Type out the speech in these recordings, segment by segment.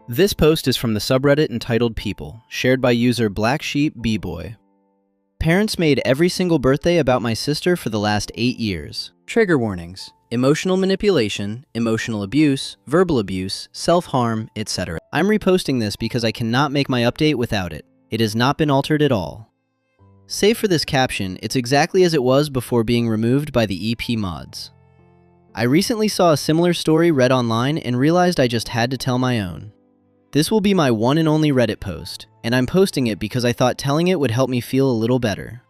This post is from the subreddit entitled People, shared by user Black Sheep B-Boy. Parents made every single birthday about my sister for the last 8 years. Trigger warnings: emotional manipulation, emotional abuse, verbal abuse, self-harm, etc. I'm reposting this because I cannot make my update without it. It has not been altered at all. Save for this caption, it's exactly as it was before being removed by the EP mods. I recently saw a similar story read online and realized I just had to tell my own. This will be my one and only Reddit post, and I'm posting it because I thought telling it would help me feel a little better.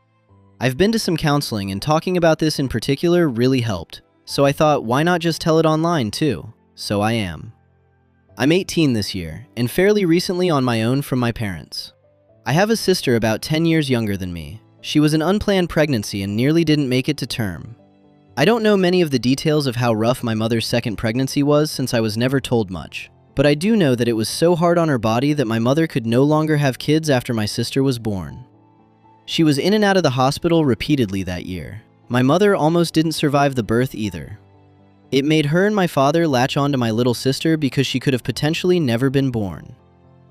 I've been to some counseling and talking about this in particular really helped, so I thought why not just tell it online too? So I am. I'm 18 this year, and fairly recently on my own from my parents. I have a sister about 10 years younger than me. She was an unplanned pregnancy and nearly didn't make it to term. I don't know many of the details of how rough my mother's second pregnancy was since I was never told much. But I do know that it was so hard on her body that my mother could no longer have kids after my sister was born. She was in and out of the hospital repeatedly that year. My mother almost didn't survive the birth either. It made her and my father latch on to my little sister because she could have potentially never been born.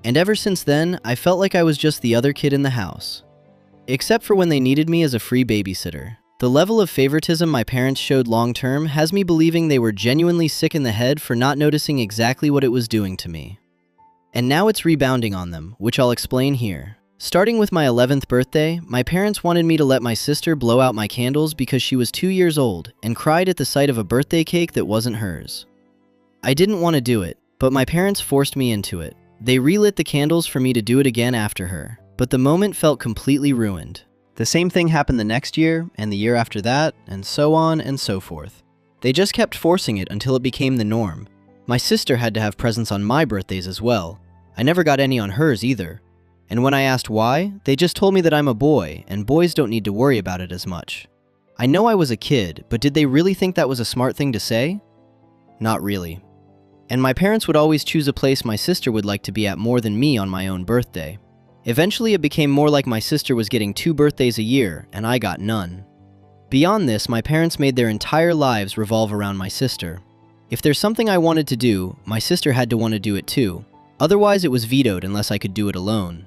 And ever since then, I felt like I was just the other kid in the house. Except for when they needed me as a free babysitter. The level of favoritism my parents showed long-term has me believing they were genuinely sick in the head for not noticing exactly what it was doing to me. And now it's rebounding on them, which I'll explain here. Starting with my 11th birthday, my parents wanted me to let my sister blow out my candles because she was 2 years old and cried at the sight of a birthday cake that wasn't hers. I didn't want to do it, but my parents forced me into it. They relit the candles for me to do it again after her, but the moment felt completely ruined. The same thing happened the next year, and the year after that, and so on and so forth. They just kept forcing it until it became the norm. My sister had to have presents on my birthdays as well. I never got any on hers either. And when I asked why, they just told me that I'm a boy, and boys don't need to worry about it as much. I know I was a kid, but did they really think that was a smart thing to say? Not really. And my parents would always choose a place my sister would like to be at more than me on my own birthday. Eventually, it became more like my sister was getting 2 birthdays a year, and I got none. Beyond this, my parents made their entire lives revolve around my sister. If there's something I wanted to do, my sister had to want to do it too. Otherwise, it was vetoed unless I could do it alone.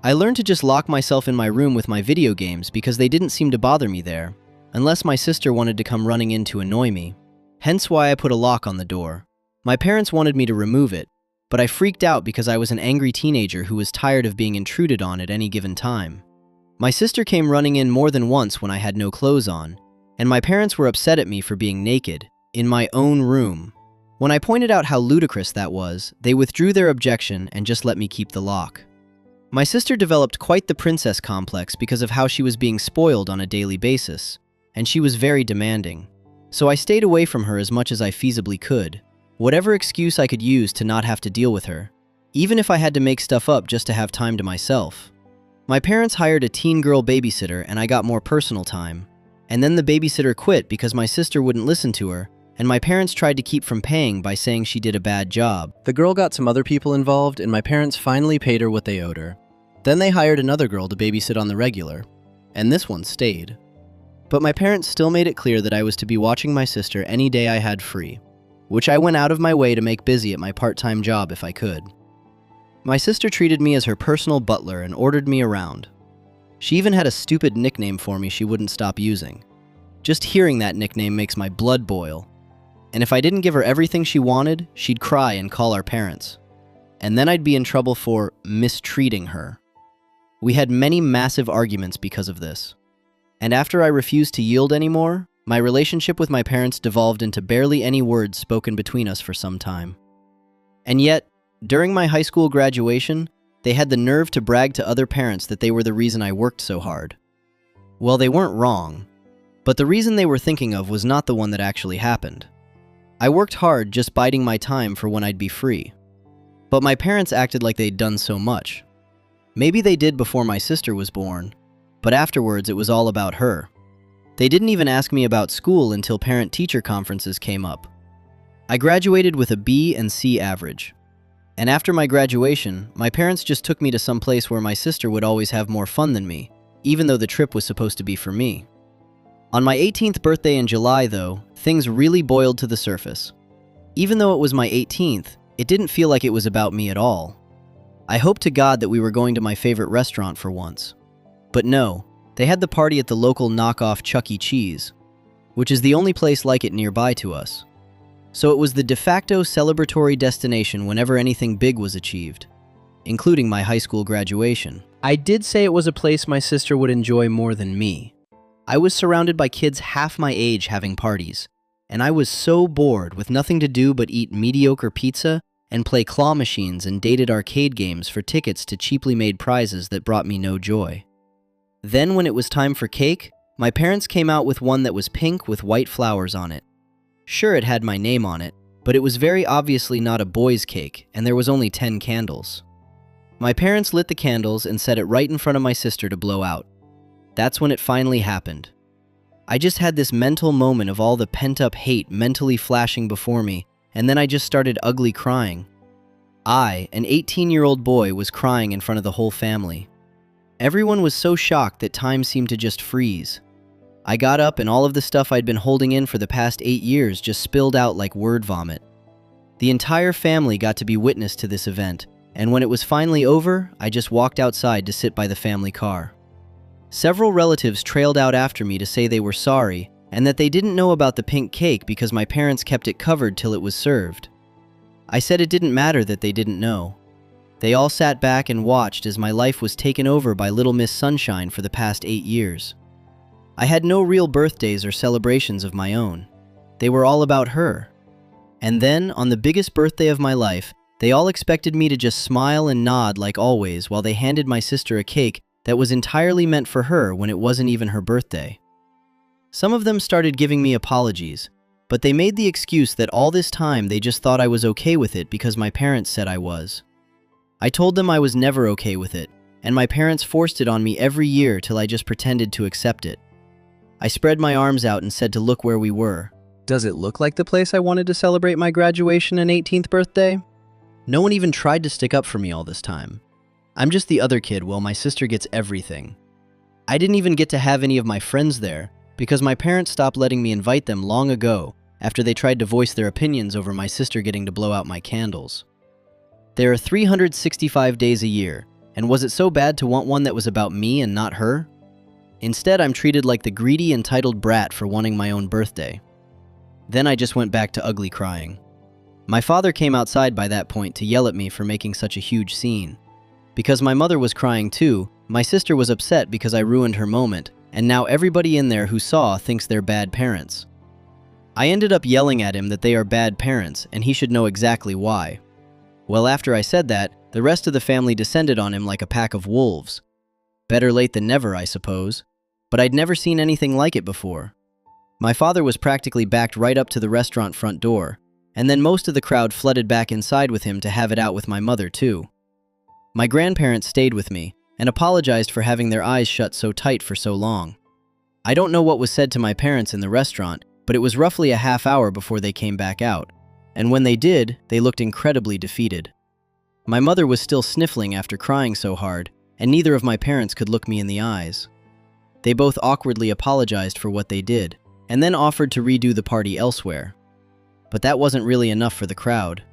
I learned to just lock myself in my room with my video games because they didn't seem to bother me there, unless my sister wanted to come running in to annoy me. Hence why I put a lock on the door. My parents wanted me to remove it, but I freaked out because I was an angry teenager who was tired of being intruded on at any given time. My sister came running in more than once when I had no clothes on, and my parents were upset at me for being naked, in my own room. When I pointed out how ludicrous that was, they withdrew their objection and just let me keep the lock. My sister developed quite the princess complex because of how she was being spoiled on a daily basis, and she was very demanding. So I stayed away from her as much as I feasibly could. Whatever excuse I could use to not have to deal with her, even if I had to make stuff up just to have time to myself. My parents hired a teen girl babysitter and I got more personal time. And then the babysitter quit because my sister wouldn't listen to her, and my parents tried to keep from paying by saying she did a bad job. The girl got some other people involved and my parents finally paid her what they owed her. Then they hired another girl to babysit on the regular, and this one stayed. But my parents still made it clear that I was to be watching my sister any day I had free, which I went out of my way to make busy at my part-time job if I could. My sister treated me as her personal butler and ordered me around. She even had a stupid nickname for me she wouldn't stop using. Just hearing that nickname makes my blood boil. And if I didn't give her everything she wanted, she'd cry and call our parents. And then I'd be in trouble for mistreating her. We had many massive arguments because of this. And after I refused to yield anymore, my relationship with my parents devolved into barely any words spoken between us for some time. And yet, during my high school graduation, they had the nerve to brag to other parents that they were the reason I worked so hard. Well, they weren't wrong, but the reason they were thinking of was not the one that actually happened. I worked hard just biding my time for when I'd be free. But my parents acted like they'd done so much. Maybe they did before my sister was born, but afterwards it was all about her. They didn't even ask me about school until parent-teacher conferences came up. I graduated with a B and C average. And after my graduation, my parents just took me to some place where my sister would always have more fun than me, even though the trip was supposed to be for me. On my 18th birthday in July, though, things really boiled to the surface. Even though it was my 18th, It didn't feel like it was about me at all. I hoped to God that we were going to my favorite restaurant for once. But no, they had the party at the local knockoff Chuck E. Cheese, which is the only place like it nearby to us. So it was the de facto celebratory destination whenever anything big was achieved, including my high school graduation. I did say it was a place my sister would enjoy more than me. I was surrounded by kids half my age having parties, and I was so bored with nothing to do but eat mediocre pizza and play claw machines and dated arcade games for tickets to cheaply made prizes that brought me no joy. Then when it was time for cake, my parents came out with one that was pink with white flowers on it. Sure, it had my name on it, but it was very obviously not a boy's cake, and there was only 10 candles. My parents lit the candles and set it right in front of my sister to blow out. That's when it finally happened. I just had this mental moment of all the pent-up hate mentally flashing before me, and then I just started ugly crying. I, an 18-year-old boy, was crying in front of the whole family. Everyone was so shocked that time seemed to just freeze. I got up and all of the stuff I'd been holding in for the past 8 years just spilled out like word vomit. The entire family got to be witness to this event, and when it was finally over, I just walked outside to sit by the family car. Several relatives trailed out after me to say they were sorry and that they didn't know about the pink cake because my parents kept it covered till it was served. I said it didn't matter that they didn't know. They all sat back and watched as my life was taken over by Little Miss Sunshine for the past 8 years. I had no real birthdays or celebrations of my own. They were all about her. And then, on the biggest birthday of my life, they all expected me to just smile and nod like always while they handed my sister a cake that was entirely meant for her when it wasn't even her birthday. Some of them started giving me apologies, but they made the excuse that all this time they just thought I was okay with it because my parents said I was. I told them I was never okay with it, and my parents forced it on me every year till I just pretended to accept it. I spread my arms out and said to look where we were. Does it look like the place I wanted to celebrate my graduation and 18th birthday? No one even tried to stick up for me all this time. I'm just the other kid while my sister gets everything. I didn't even get to have any of my friends there because my parents stopped letting me invite them long ago after they tried to voice their opinions over my sister getting to blow out my candles. There are 365 days a year, and was it so bad to want one that was about me and not her? Instead, I'm treated like the greedy, entitled brat for wanting my own birthday. Then I just went back to ugly crying. My father came outside by that point to yell at me for making such a huge scene. Because my mother was crying too, my sister was upset because I ruined her moment, and now everybody in there who saw thinks they're bad parents. I ended up yelling at him that they are bad parents, and he should know exactly why. Well, after I said that, the rest of the family descended on him like a pack of wolves. Better late than never, I suppose, but I'd never seen anything like it before. My father was practically backed right up to the restaurant front door, and then most of the crowd flooded back inside with him to have it out with my mother, too. My grandparents stayed with me and apologized for having their eyes shut so tight for so long. I don't know what was said to my parents in the restaurant, but it was roughly a half hour before they came back out, and when they did, they looked incredibly defeated. My mother was still sniffling after crying so hard, and neither of my parents could look me in the eyes. They both awkwardly apologized for what they did, and then offered to redo the party elsewhere. But that wasn't really enough for the crowd.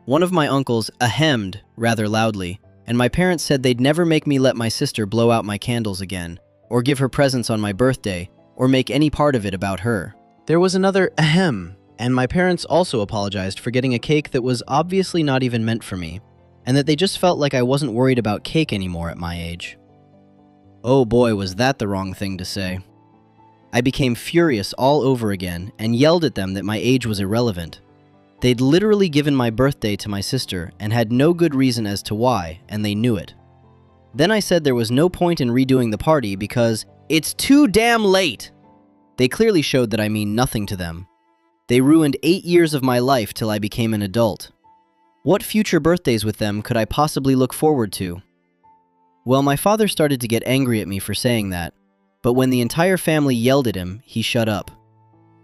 One of my uncles ahemed rather loudly, and my parents said they'd never make me let my sister blow out my candles again, or give her presents on my birthday, or make any part of it about her. There was another ahem, and my parents also apologized for getting a cake that was obviously not even meant for me, and that they just felt like I wasn't worried about cake anymore at my age. Oh boy, was that the wrong thing to say. I became furious all over again and yelled at them that my age was irrelevant. They'd literally given my birthday to my sister and had no good reason as to why, and they knew it. Then I said there was no point in redoing the party because it's too damn late. They clearly showed that I mean nothing to them. They ruined 8 years of my life till I became an adult. What future birthdays with them could I possibly look forward to? Well, my father started to get angry at me for saying that, but when the entire family yelled at him, he shut up.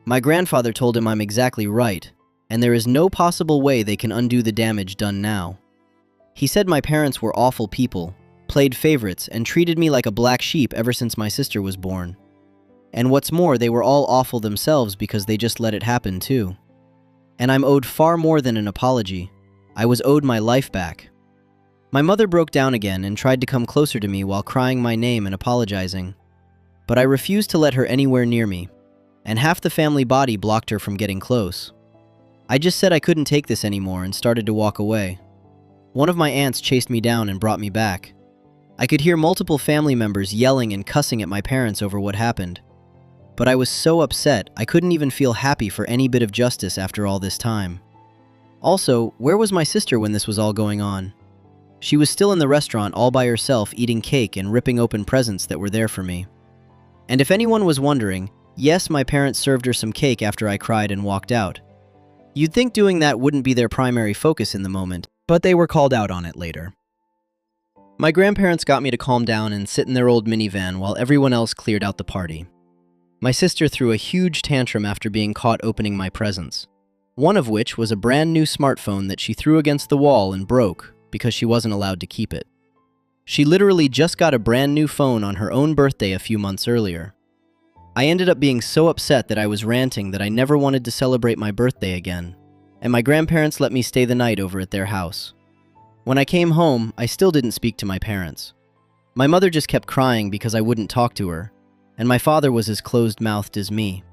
My grandfather told him I'm exactly right, and there is no possible way they can undo the damage done now. He said my parents were awful people, played favorites, and treated me like a black sheep ever since my sister was born. And what's more, they were all awful themselves because they just let it happen too. And I'm owed far more than an apology. I was owed my life back. My mother broke down again and tried to come closer to me while crying my name and apologizing. But I refused to let her anywhere near me, and half the family body blocked her from getting close. I just said I couldn't take this anymore and started to walk away. One of my aunts chased me down and brought me back. I could hear multiple family members yelling and cussing at my parents over what happened. But I was so upset, I couldn't even feel happy for any bit of justice after all this time. Also, where was my sister when this was all going on? She was still in the restaurant all by herself eating cake and ripping open presents that were there for me. And if anyone was wondering, yes, my parents served her some cake after I cried and walked out. You'd think doing that wouldn't be their primary focus in the moment, but they were called out on it later. My grandparents got me to calm down and sit in their old minivan while everyone else cleared out the party. My sister threw a huge tantrum after being caught opening my presents, one of which was a brand new smartphone that she threw against the wall and broke because she wasn't allowed to keep it. She literally just got a brand new phone on her own birthday a few months earlier. I ended up being so upset that I was ranting that I never wanted to celebrate my birthday again, and my grandparents let me stay the night over at their house. When I came home, I still didn't speak to my parents. My mother just kept crying because I wouldn't talk to her, and my father was as closed-mouthed as me.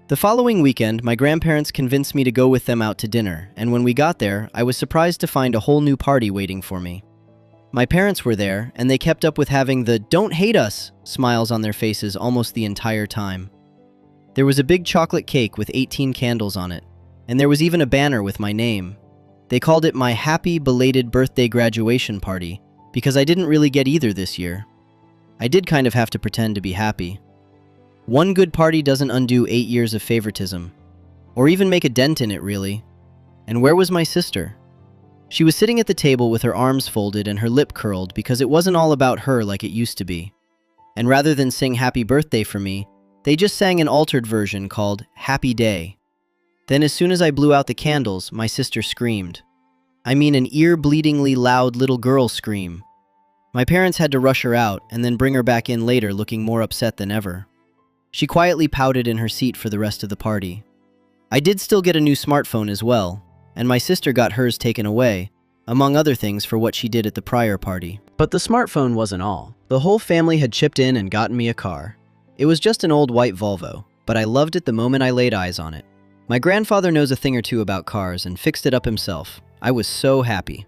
The following weekend, my grandparents convinced me to go with them out to dinner, and when we got there, I was surprised to find a whole new party waiting for me. My parents were there, and they kept up with having the "don't hate us" smiles on their faces almost the entire time. There was a big chocolate cake with 18 candles on it, and there was even a banner with my name. They called it my happy belated birthday graduation party, because I didn't really get either this year. I did kind of have to pretend to be happy. One good party doesn't undo 8 years of favoritism, or even make a dent in it, really. And where was my sister? She was sitting at the table with her arms folded and her lip curled because it wasn't all about her like it used to be. And rather than sing happy birthday for me, they just sang an altered version called Happy Day. Then as soon as I blew out the candles, my sister screamed. I mean an ear-bleedingly loud little girl scream. My parents had to rush her out and then bring her back in later looking more upset than ever. She quietly pouted in her seat for the rest of the party. I did still get a new smartphone as well, and my sister got hers taken away, among other things for what she did at the prior party. But the smartphone wasn't all. The whole family had chipped in and gotten me a car. It was just an old white Volvo, but I loved it the moment I laid eyes on it. My grandfather knows a thing or two about cars and fixed it up himself. I was so happy.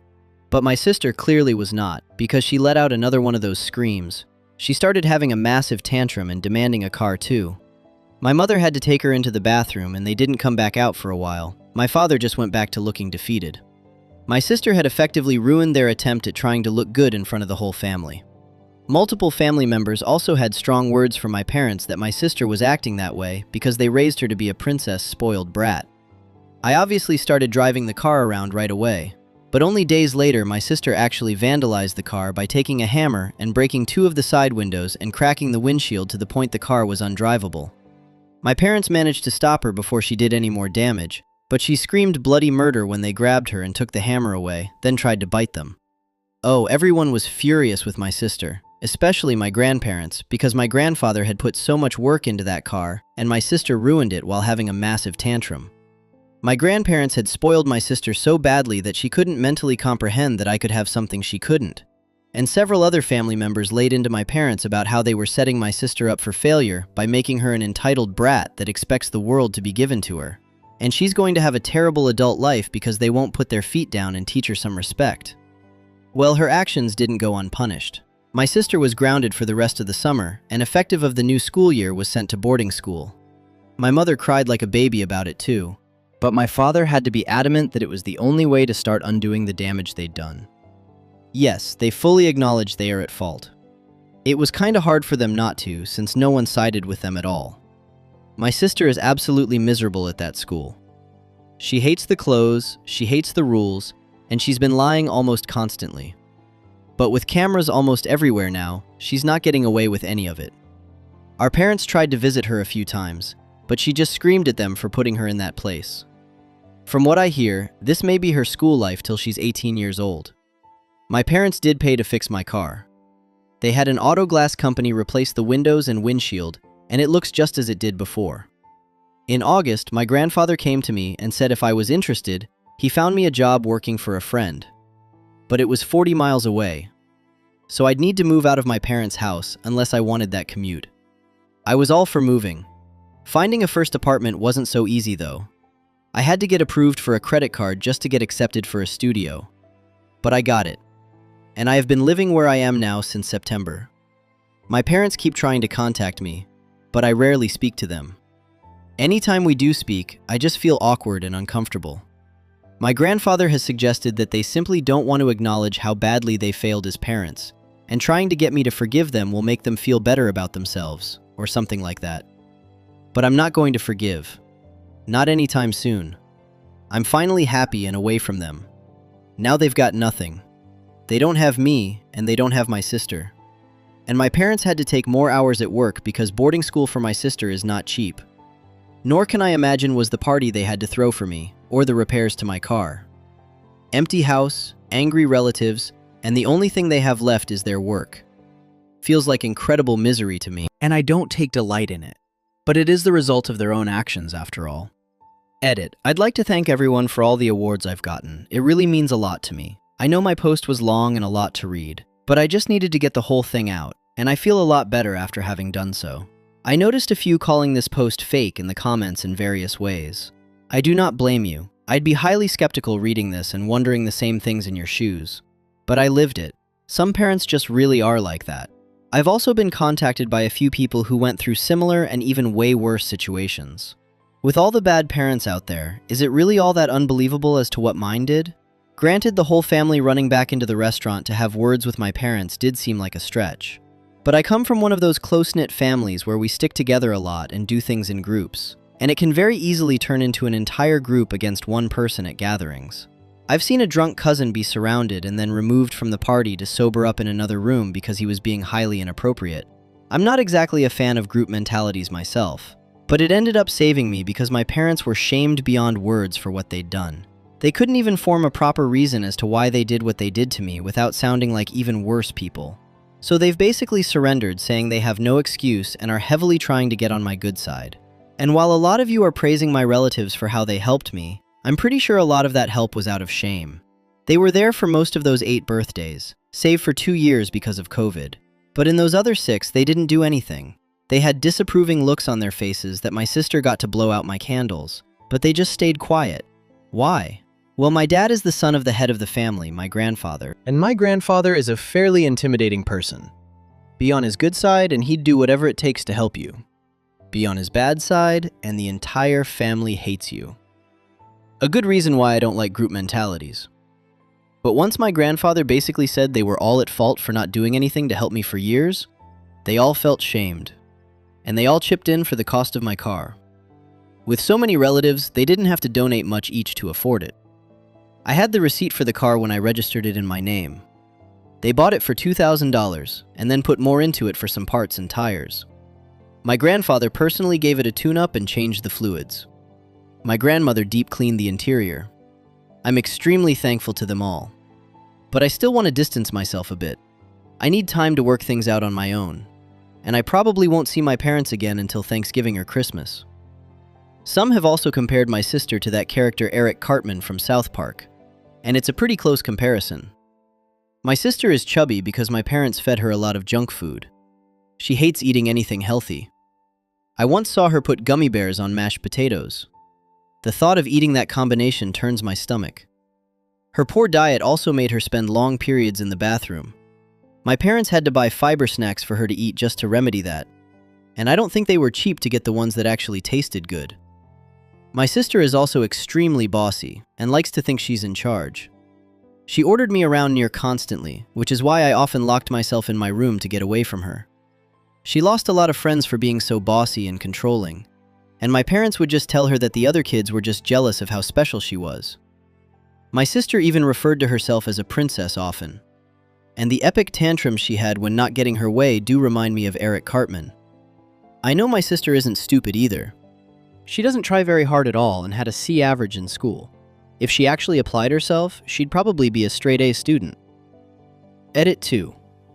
But my sister clearly was not, because she let out another one of those screams. She started having a massive tantrum and demanding a car too. My mother had to take her into the bathroom and they didn't come back out for a while. My father just went back to looking defeated. My sister had effectively ruined their attempt at trying to look good in front of the whole family. Multiple family members also had strong words from my parents that my sister was acting that way because they raised her to be a princess spoiled brat. I obviously started driving the car around right away. But only days later, my sister actually vandalized the car by taking a hammer and breaking 2 of the side windows and cracking the windshield to the point the car was undrivable. My parents managed to stop her before she did any more damage, but she screamed bloody murder when they grabbed her and took the hammer away, then tried to bite them. Oh, everyone was furious with my sister, especially my grandparents, because my grandfather had put so much work into that car, and my sister ruined it while having a massive tantrum. My grandparents had spoiled my sister so badly that she couldn't mentally comprehend that I could have something she couldn't. And several other family members laid into my parents about how they were setting my sister up for failure by making her an entitled brat that expects the world to be given to her. And she's going to have a terrible adult life because they won't put their feet down and teach her some respect. Well, her actions didn't go unpunished. My sister was grounded for the rest of the summer, and effective of the new school year was sent to boarding school. My mother cried like a baby about it too. But my father had to be adamant that it was the only way to start undoing the damage they'd done. Yes, they fully acknowledged they are at fault. It was kinda hard for them not to, since no one sided with them at all. My sister is absolutely miserable at that school. She hates the clothes, she hates the rules, and she's been lying almost constantly. But with cameras almost everywhere now, she's not getting away with any of it. Our parents tried to visit her a few times, but she just screamed at them for putting her in that place. From what I hear, this may be her school life till she's 18 years old. My parents did pay to fix my car. They had an auto glass company replace the windows and windshield, and it looks just as it did before. In August, my grandfather came to me and said if I was interested, He found me a job working for a friend, but it was 40 miles away, so I'd need to move out of my parents' house unless I wanted that commute. I was all for moving. Finding a first apartment wasn't so easy though. I had to get approved for a credit card just to get accepted for a studio. But I got it, and I have been living where I am now since September. My parents keep trying to contact me, but I rarely speak to them. Anytime we do speak, I just feel awkward and uncomfortable. My grandfather has suggested that they simply don't want to acknowledge how badly they failed as parents, and trying to get me to forgive them will make them feel better about themselves, or something like that. But I'm not going to forgive. Not anytime soon. I'm finally happy and away from them. Now they've got nothing. They don't have me, and they don't have my sister. And my parents had to take more hours at work because boarding school for my sister is not cheap. Nor can I imagine was the party they had to throw for me, or the repairs to my car. Empty house, angry relatives, and the only thing they have left is their work. Feels like incredible misery to me, and I don't take delight in it. But it is the result of their own actions, after all. Edit. I'd like to thank everyone for all the awards I've gotten. It really means a lot to me. I know my post was long and a lot to read, but I just needed to get the whole thing out, and I feel a lot better after having done so. I noticed a few calling this post fake in the comments in various ways. I do not blame you. I'd be highly skeptical reading this and wondering the same things in your shoes. But I lived it. Some parents just really are like that. I've also been contacted by a few people who went through similar and even way worse situations. With all the bad parents out there, is it really all that unbelievable as to what mine did? Granted, the whole family running back into the restaurant to have words with my parents did seem like a stretch. But I come from one of those close-knit families where we stick together a lot and do things in groups, and it can very easily turn into an entire group against one person at gatherings. I've seen a drunk cousin be surrounded and then removed from the party to sober up in another room because he was being highly inappropriate. I'm not exactly a fan of group mentalities myself, but it ended up saving me because my parents were shamed beyond words for what they'd done. They couldn't even form a proper reason as to why they did what they did to me without sounding like even worse people. So they've basically surrendered, saying they have no excuse and are heavily trying to get on my good side. And while a lot of you are praising my relatives for how they helped me, I'm pretty sure a lot of that help was out of shame. They were there for most of those 8 birthdays, save for 2 years because of COVID. But in those other 6, they didn't do anything. They had disapproving looks on their faces that my sister got to blow out my candles, but they just stayed quiet. Why? Well, my dad is the son of the head of the family, my grandfather, and my grandfather is a fairly intimidating person. Be on his good side and he'd do whatever it takes to help you. Be on his bad side and the entire family hates you. A good reason why I don't like group mentalities. But once my grandfather basically said they were all at fault for not doing anything to help me for years, they all felt shamed. And they all chipped in for the cost of my car. With so many relatives, they didn't have to donate much each to afford it. I had the receipt for the car when I registered it in my name. They bought it for $2,000 and then put more into it for some parts and tires. My grandfather personally gave it a tune-up and changed the fluids. My grandmother deep cleaned the interior. I'm extremely thankful to them all. But I still want to distance myself a bit. I need time to work things out on my own. And I probably won't see my parents again until Thanksgiving or Christmas. Some have also compared my sister to that character Eric Cartman from South Park. And it's a pretty close comparison. My sister is chubby because my parents fed her a lot of junk food. She hates eating anything healthy. I once saw her put gummy bears on mashed potatoes. The thought of eating that combination turns my stomach. Her poor diet also made her spend long periods in the bathroom. My parents had to buy fiber snacks for her to eat just to remedy that. And I don't think they were cheap to get the ones that actually tasted good. My sister is also extremely bossy and likes to think she's in charge. She ordered me around near constantly, which is why I often locked myself in my room to get away from her. She lost a lot of friends for being so bossy and controlling, and my parents would just tell her that the other kids were just jealous of how special she was. My sister even referred to herself as a princess often, and the epic tantrums she had when not getting her way do remind me of Eric Cartman. I know my sister isn't stupid either. She doesn't try very hard at all and had a C average in school. If she actually applied herself, she'd probably be a straight A student. Edit 2.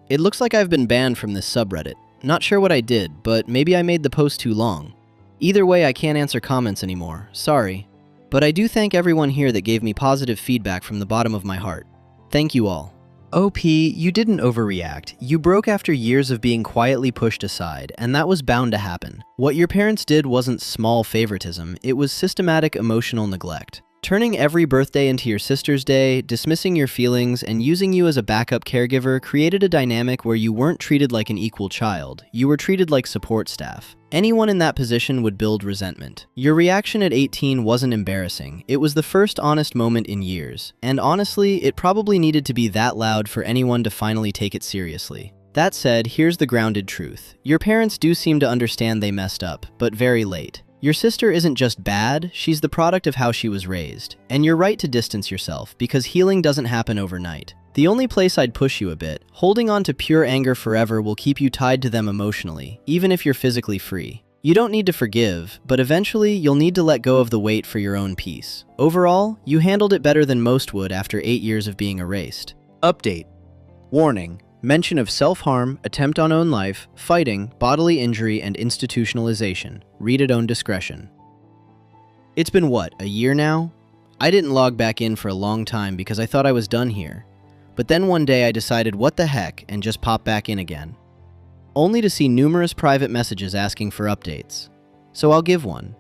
It looks like I've been banned from this subreddit. Not sure what I did, but maybe I made the post too long. Either way, I can't answer comments anymore. Sorry. But I do thank everyone here that gave me positive feedback from the bottom of my heart. Thank you all. OP, you didn't overreact. You broke after years of being quietly pushed aside, and that was bound to happen. What your parents did wasn't small favoritism, it was systematic emotional neglect. Turning every birthday into your sister's day, dismissing your feelings, and using you as a backup caregiver created a dynamic where you weren't treated like an equal child, you were treated like support staff. Anyone in that position would build resentment. Your reaction at 18 wasn't embarrassing, it was the first honest moment in years, and honestly, it probably needed to be that loud for anyone to finally take it seriously. That said, here's the grounded truth. Your parents do seem to understand they messed up, but very late. Your sister isn't just bad, she's the product of how she was raised. And you're right to distance yourself, because healing doesn't happen overnight. The only place I'd push you a bit, holding on to pure anger forever will keep you tied to them emotionally, even if you're physically free. You don't need to forgive, but eventually you'll need to let go of the weight for your own peace. Overall, you handled it better than most would after 8 years of being erased. Update. Warning. Mention of self-harm, attempt on own life, fighting, bodily injury, and institutionalization. Read at own discretion. It's been what, a year now? I didn't log back in for a long time because I thought I was done here. But then one day I decided what the heck and just popped back in again. Only to see numerous private messages asking for updates. So I'll give one.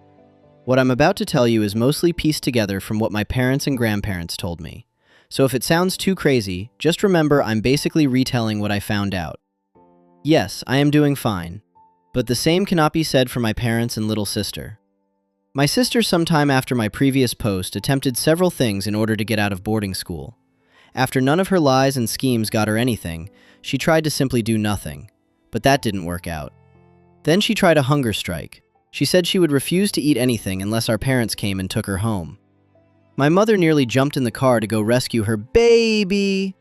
What I'm about to tell you is mostly pieced together from what my parents and grandparents told me. So if it sounds too crazy, just remember I'm basically retelling what I found out. Yes, I am doing fine, but the same cannot be said for my parents and little sister. My sister, sometime after my previous post, attempted several things in order to get out of boarding school. After none of her lies and schemes got her anything, she tried to simply do nothing, but that didn't work out. Then she tried a hunger strike. She said she would refuse to eat anything unless our parents came and took her home. My mother nearly jumped in the car to go rescue her baby,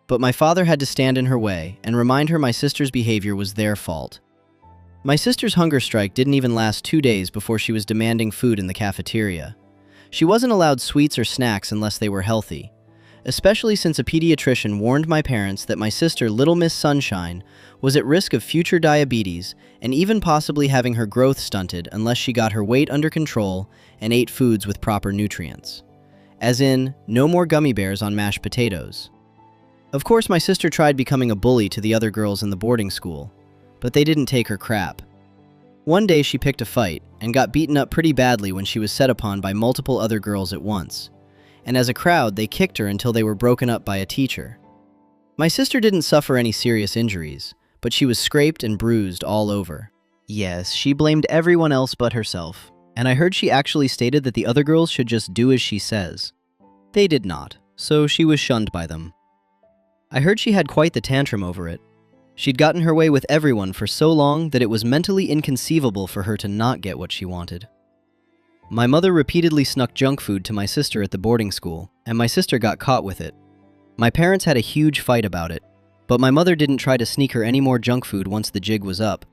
but my father had to stand in her way and remind her my sister's behavior was their fault. My sister's hunger strike didn't even last 2 days before she was demanding food in the cafeteria. She wasn't allowed sweets or snacks unless they were healthy, especially since a pediatrician warned my parents that my sister, Little Miss Sunshine, was at risk of future diabetes and even possibly having her growth stunted unless she got her weight under control and ate foods with proper nutrients. As in, no more gummy bears on mashed potatoes. Of course, my sister tried becoming a bully to the other girls in the boarding school, but they didn't take her crap. One day she picked a fight and got beaten up pretty badly when she was set upon by multiple other girls at once. And as a crowd, they kicked her until they were broken up by a teacher. My sister didn't suffer any serious injuries, but she was scraped and bruised all over. Yes, she blamed everyone else but herself. And I heard she actually stated that the other girls should just do as she says. They did not, so she was shunned by them. I heard she had quite the tantrum over it. She'd gotten her way with everyone for so long that it was mentally inconceivable for her to not get what she wanted. My mother repeatedly snuck junk food to my sister at the boarding school, and my sister got caught with it. My parents had a huge fight about it, but my mother didn't try to sneak her any more junk food once the jig was up.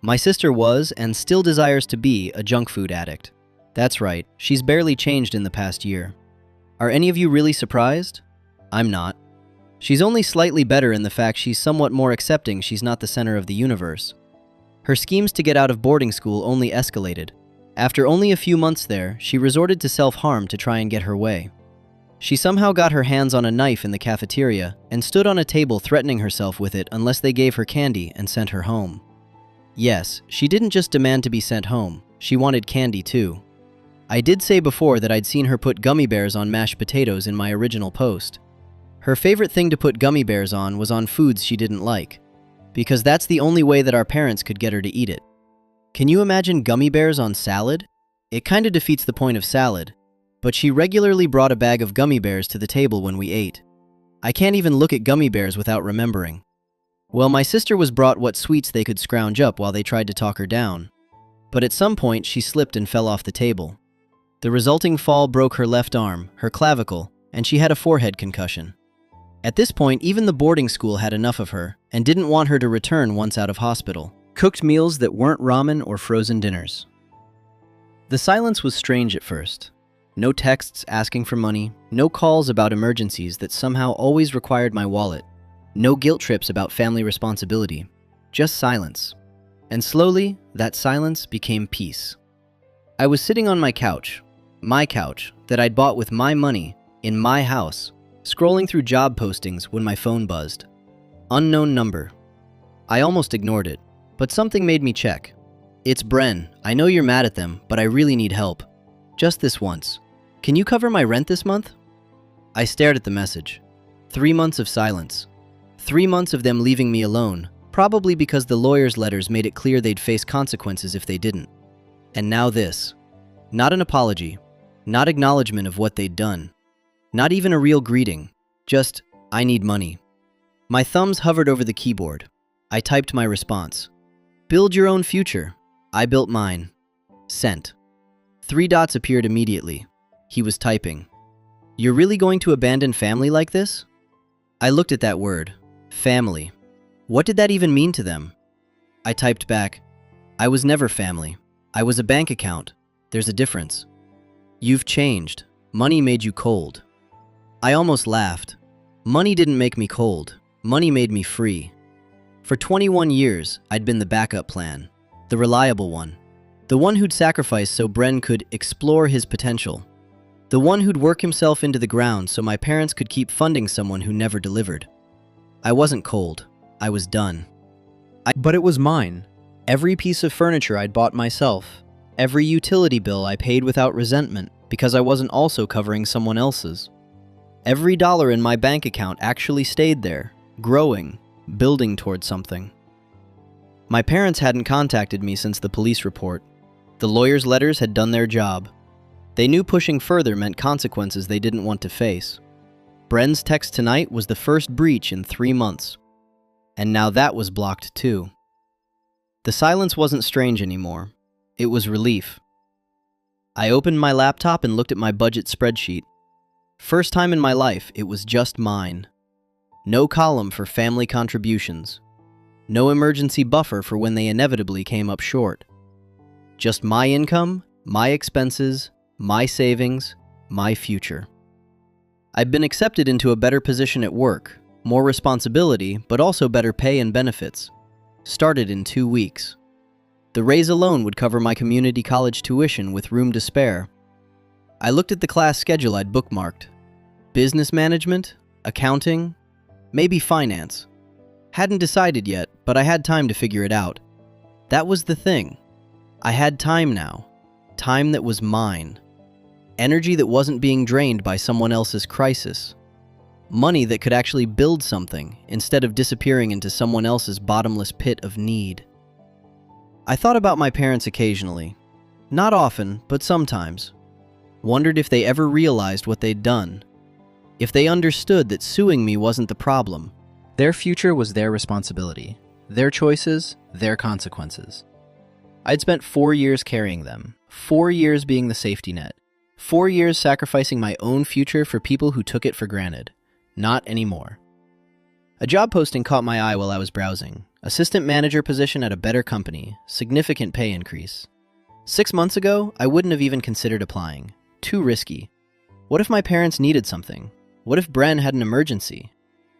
My sister was, and still desires to be, a junk food addict. That's right, she's barely changed in the past year. Are any of you really surprised? I'm not. She's only slightly better in the fact she's somewhat more accepting she's not the center of the universe. Her schemes to get out of boarding school only escalated. After only a few months there, she resorted to self-harm to try and get her way. She somehow got her hands on a knife in the cafeteria and stood on a table threatening herself with it unless they gave her candy and sent her home. Yes, she didn't just demand to be sent home, she wanted candy too. I did say before that I'd seen her put gummy bears on mashed potatoes in my original post. Her favorite thing to put gummy bears on was on foods she didn't like, because that's the only way that our parents could get her to eat it. Can you imagine gummy bears on salad? It kinda defeats the point of salad, but she regularly brought a bag of gummy bears to the table when we ate. I can't even look at gummy bears without remembering. Well, my sister was brought what sweets they could scrounge up while they tried to talk her down. But at some point, she slipped and fell off the table. The resulting fall broke her left arm, her clavicle, and she had a forehead concussion. At this point, even the boarding school had enough of her and didn't want her to return once out of hospital. Cooked meals that weren't ramen or frozen dinners. The silence was strange at first. No texts asking for money, no calls about emergencies that somehow always required my wallet. No guilt trips about family responsibility, just silence. And slowly, that silence became peace. I was sitting on my couch, My couch, that I'd bought with my money, in my house, scrolling through job postings when my phone buzzed. Unknown number. I almost ignored it, but something made me check. It's Bren. I know you're mad at them, but I really need help. Just this once. Can you cover my rent this month? I stared at the message. 3 months of silence. 3 months of them leaving me alone, probably because the lawyer's letters made it clear they'd face consequences if they didn't. And now this. Not an apology. Not acknowledgement of what they'd done. Not even a real greeting. Just, I need money. My thumbs hovered over the keyboard. I typed my response. Build your own future. I built mine. Sent. 3 dots appeared immediately. He was typing. You're really going to abandon family like this? I looked at that word. Family. What did that even mean to them? I typed back. I was never family. I was a bank account. There's a difference. You've changed. Money made you cold. I almost laughed. Money didn't make me cold. Money made me free. For 21 years, I'd been the backup plan. The reliable one. The one who'd sacrifice so Bren could explore his potential. The one who'd work himself into the ground so my parents could keep funding someone who never delivered. I wasn't cold. I was done. But it was mine. Every piece of furniture I'd bought myself. Every utility bill I paid without resentment because I wasn't also covering someone else's. Every dollar in my bank account actually stayed there, growing, building towards something. My parents hadn't contacted me since the police report. The lawyer's letters had done their job. They knew pushing further meant consequences they didn't want to face. Bren's text tonight was the first breach in 3 months. And now that was blocked too. The silence wasn't strange anymore. It was relief. I opened my laptop and looked at my budget spreadsheet. First time in my life, it was just mine. No column for family contributions. No emergency buffer for when they inevitably came up short. Just my income, my expenses, my savings, my future. I'd been accepted into a better position at work, more responsibility, but also better pay and benefits. Started in 2 weeks. The raise alone would cover my community college tuition with room to spare. I looked at the class schedule I'd bookmarked. Business management, accounting, maybe finance. Hadn't decided yet, but I had time to figure it out. That was the thing. I had time now. Time that was mine. Energy that wasn't being drained by someone else's crisis. Money that could actually build something instead of disappearing into someone else's bottomless pit of need. I thought about my parents occasionally. Not often, but sometimes. Wondered if they ever realized what they'd done. If they understood that suing me wasn't the problem. Their future was their responsibility. Their choices, their consequences. I'd spent 4 years carrying them. 4 years being the safety net. 4 years sacrificing my own future for people who took it for granted. Not anymore. A job posting caught my eye while I was browsing. Assistant manager position at a better company. Significant pay increase. 6 months ago, I wouldn't have even considered applying. Too risky. What if my parents needed something? What if Bren had an emergency?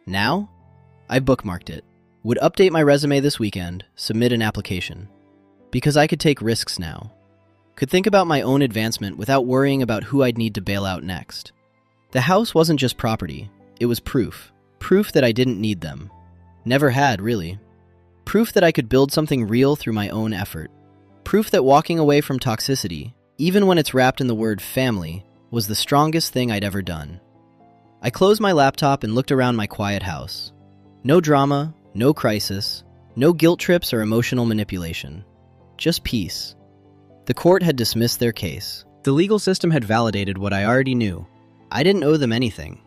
Now? I bookmarked it. Would update my resume this weekend, submit an application. Because I could take risks now. Could think about my own advancement without worrying about who I'd need to bail out next. The house wasn't just property. It was proof. Proof that I didn't need them. Never had, really. Proof that I could build something real through my own effort. Proof that walking away from toxicity, even when it's wrapped in the word family, was the strongest thing I'd ever done. I closed my laptop and looked around my quiet house. No drama, no crisis, no guilt trips or emotional manipulation. Just peace. The court had dismissed their case. The legal system had validated what I already knew. I didn't owe them anything.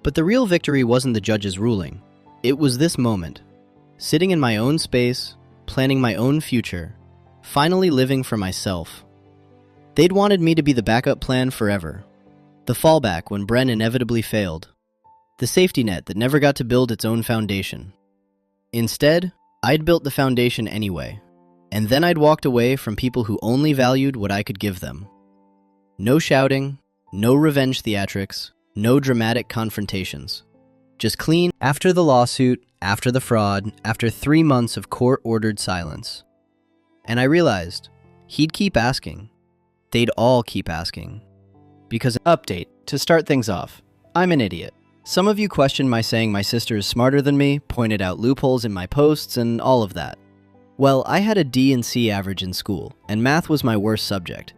But the real victory wasn't the judge's ruling. It was this moment. Sitting in my own space, planning my own future, finally living for myself. They'd wanted me to be the backup plan forever. The fallback when Bren inevitably failed. The safety net that never got to build its own foundation. Instead, I'd built the foundation anyway. And then I'd walked away from people who only valued what I could give them. No shouting, no revenge theatrics, no dramatic confrontations. Just clean after the lawsuit, after the fraud, after 3 months of court-ordered silence. And I realized he'd keep asking. They'd all keep asking. Because update, to start things off, I'm an idiot. Some of you questioned my saying my sister is smarter than me, pointed out loopholes in my posts, and all of that. Well, I had a D and C average in school, and math was my worst subject.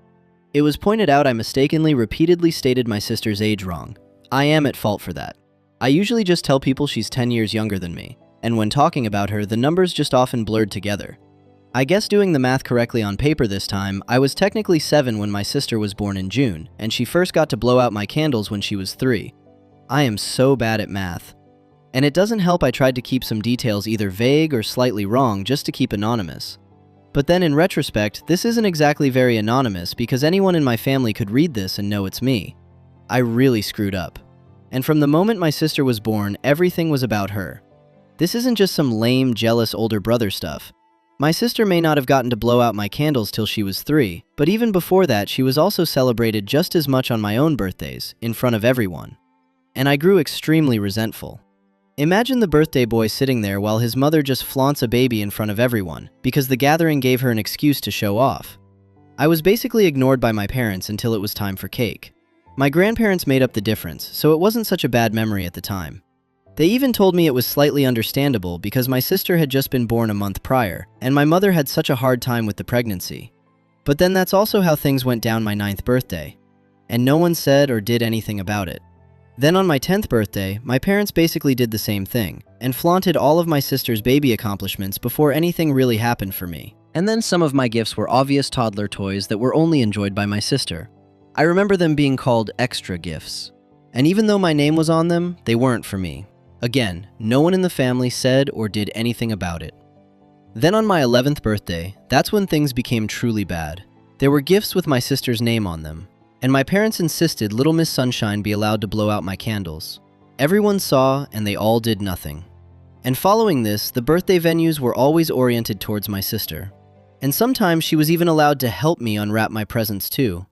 It was pointed out I mistakenly repeatedly stated my sister's age wrong. I am at fault for that. I usually just tell people she's 10 years younger than me, and when talking about her, the numbers just often blurred together. I guess doing the math correctly on paper this time, I was technically 7 when my sister was born in June, and she first got to blow out my candles when she was 3. I am so bad at math. And it doesn't help I tried to keep some details either vague or slightly wrong just to keep anonymous. But then in retrospect, this isn't exactly very anonymous because anyone in my family could read this and know it's me. I really screwed up. And from the moment my sister was born, everything was about her. This isn't just some lame, jealous older brother stuff. My sister may not have gotten to blow out my candles till she was 3, but even before that, she was also celebrated just as much on my own birthdays, in front of everyone. And I grew extremely resentful. Imagine the birthday boy sitting there while his mother just flaunts a baby in front of everyone, because the gathering gave her an excuse to show off. I was basically ignored by my parents until it was time for cake. My grandparents made up the difference, so it wasn't such a bad memory at the time. They even told me it was slightly understandable because my sister had just been born a month prior, and my mother had such a hard time with the pregnancy. But then that's also how things went down my 9th birthday, and no one said or did anything about it. Then on my 10th birthday, my parents basically did the same thing, and flaunted all of my sister's baby accomplishments before anything really happened for me. And then some of my gifts were obvious toddler toys that were only enjoyed by my sister. I remember them being called extra gifts. And even though my name was on them, they weren't for me. Again, no one in the family said or did anything about it. Then on my 11th birthday, that's when things became truly bad. There were gifts with my sister's name on them, and my parents insisted Little Miss Sunshine be allowed to blow out my candles. Everyone saw, and they all did nothing. And following this, the birthday venues were always oriented towards my sister. And sometimes she was even allowed to help me unwrap my presents too.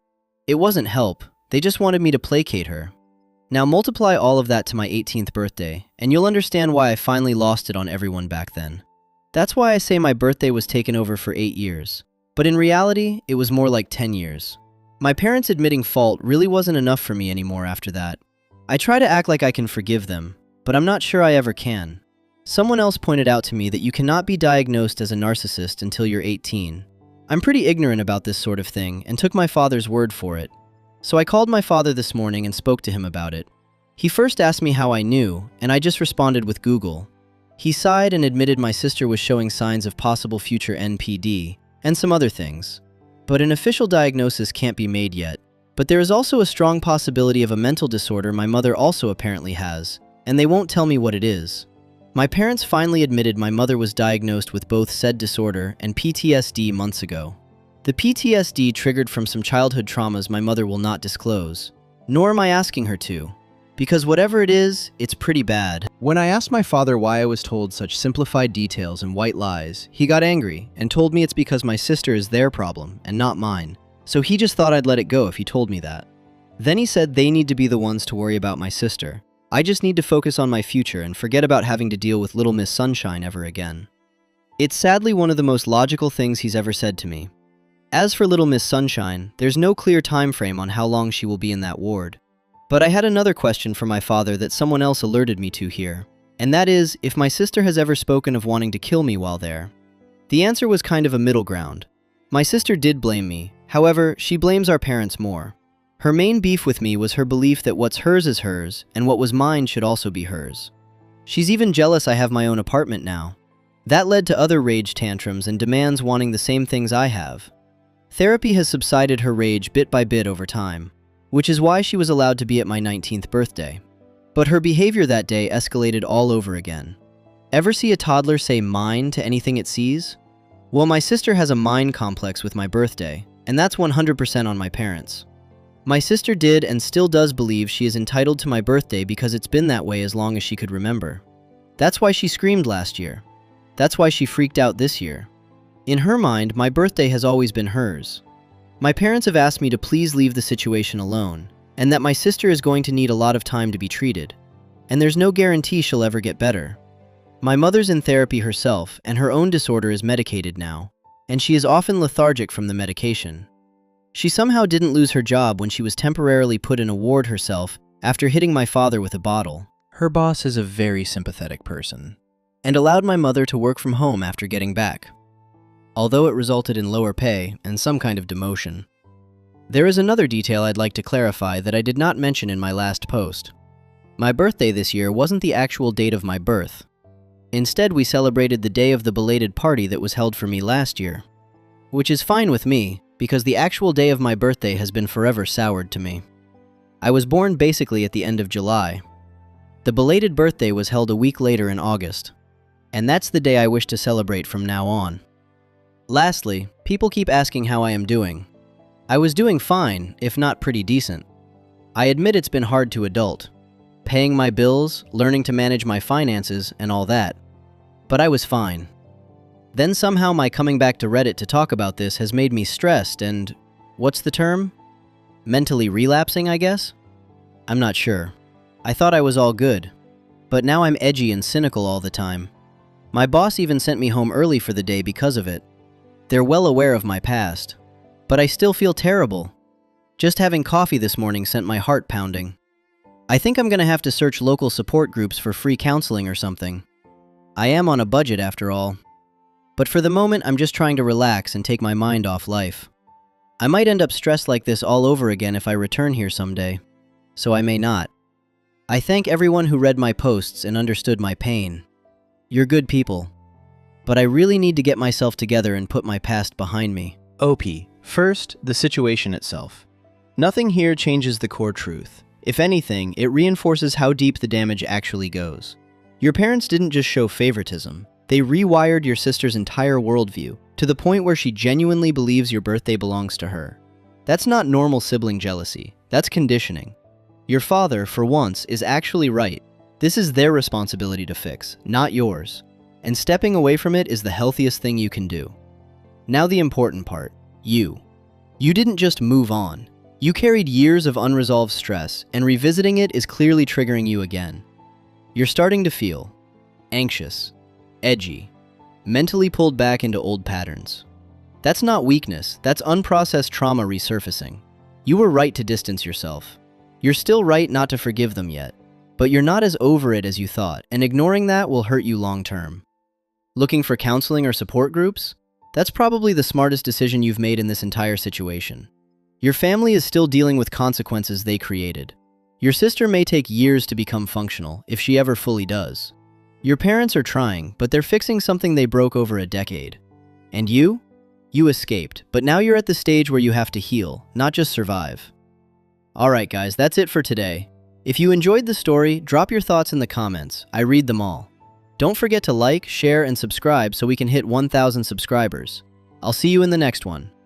It wasn't help, they just wanted me to placate her. Now multiply all of that to my 18th birthday, and you'll understand why I finally lost it on everyone back then. That's why I say my birthday was taken over for 8 years. But in reality, it was more like 10 years. My parents admitting fault really wasn't enough for me anymore after that. I try to act like I can forgive them, but I'm not sure I ever can. Someone else pointed out to me that you cannot be diagnosed as a narcissist until you're 18. I'm pretty ignorant about this sort of thing and took my father's word for it. So I called my father this morning and spoke to him about it. He first asked me how I knew, and I just responded with Google. He sighed and admitted my sister was showing signs of possible future NPD, and some other things. But an official diagnosis can't be made yet. But there is also a strong possibility of a mental disorder my mother also apparently has, and they won't tell me what it is. My parents finally admitted my mother was diagnosed with both said disorder and PTSD months ago. The PTSD triggered from some childhood traumas my mother will not disclose, nor am I asking her to, because whatever it is, it's pretty bad. When I asked my father why I was told such simplified details and white lies, he got angry and told me it's because my sister is their problem and not mine, so he just thought I'd let it go if he told me that. Then he said they need to be the ones to worry about my sister. I just need to focus on my future and forget about having to deal with Little Miss Sunshine ever again. It's sadly one of the most logical things he's ever said to me. As for Little Miss Sunshine, there's no clear time frame on how long she will be in that ward. But I had another question for my father that someone else alerted me to here, and that is if my sister has ever spoken of wanting to kill me while there. The answer was kind of a middle ground. My sister did blame me, however, she blames our parents more. Her main beef with me was her belief that what's hers is hers, and what was mine should also be hers. She's even jealous I have my own apartment now. That led to other rage tantrums and demands wanting the same things I have. Therapy has subsided her rage bit by bit over time, which is why she was allowed to be at my 19th birthday. But her behavior that day escalated all over again. Ever see a toddler say mine to anything it sees? Well, my sister has a mine complex with my birthday, and that's 100% on my parents. My sister did and still does believe she is entitled to my birthday because it's been that way as long as she could remember. That's why she screamed last year. That's why she freaked out this year. In her mind, my birthday has always been hers. My parents have asked me to please leave the situation alone, and that my sister is going to need a lot of time to be treated, and there's no guarantee she'll ever get better. My mother's in therapy herself, and her own disorder is medicated now, and she is often lethargic from the medication. She somehow didn't lose her job when she was temporarily put in a ward herself after hitting my father with a bottle. Her boss is a very sympathetic person, and allowed my mother to work from home after getting back, although it resulted in lower pay and some kind of demotion. There is another detail I'd like to clarify that I did not mention in my last post. My birthday this year wasn't the actual date of my birth. Instead, we celebrated the day of the belated party that was held for me last year, which is fine with me because the actual day of my birthday has been forever soured to me. I was born basically at the end of July. The belated birthday was held a week later in August, and that's the day I wish to celebrate from now on. Lastly, people keep asking how I am doing. I was doing fine, if not pretty decent. I admit it's been hard to adult, paying my bills, learning to manage my finances, and all that. But I was fine. Then somehow my coming back to Reddit to talk about this has made me stressed and, what's the term? Mentally relapsing, I guess? I'm not sure. I thought I was all good, but now I'm edgy and cynical all the time. My boss even sent me home early for the day because of it. They're well aware of my past, but I still feel terrible. Just having coffee this morning sent my heart pounding. I think I'm gonna have to search local support groups for free counseling or something. I am on a budget after all. But for the moment, I'm just trying to relax and take my mind off life. I might end up stressed like this all over again if I return here someday, so I may not. I thank everyone who read my posts and understood my pain. You're good people. But I really need to get myself together and put my past behind me. OP. First, the situation itself. Nothing here changes the core truth. If anything, it reinforces how deep the damage actually goes. Your parents didn't just show favoritism. They rewired your sister's entire worldview to the point where she genuinely believes your birthday belongs to her. That's not normal sibling jealousy. That's conditioning. Your father, for once, is actually right. This is their responsibility to fix, not yours. And stepping away from it is the healthiest thing you can do. Now the important part. You. You didn't just move on. You carried years of unresolved stress, and revisiting it is clearly triggering you again. You're starting to feel anxious, edgy, mentally pulled back into old patterns. That's not weakness, that's unprocessed trauma resurfacing. You were right to distance yourself. You're still right not to forgive them yet, but you're not as over it as you thought, and ignoring that will hurt you long term. Looking for counseling or support groups? That's probably the smartest decision you've made in this entire situation. Your family is still dealing with consequences they created. Your sister may take years to become functional, if she ever fully does. Your parents are trying, but they're fixing something they broke over a decade. And you? You escaped, but now you're at the stage where you have to heal, not just survive. Alright guys, that's it for today. If you enjoyed the story, drop your thoughts in the comments. I read them all. Don't forget to like, share, and subscribe so we can hit 1,000 subscribers. I'll see you in the next one.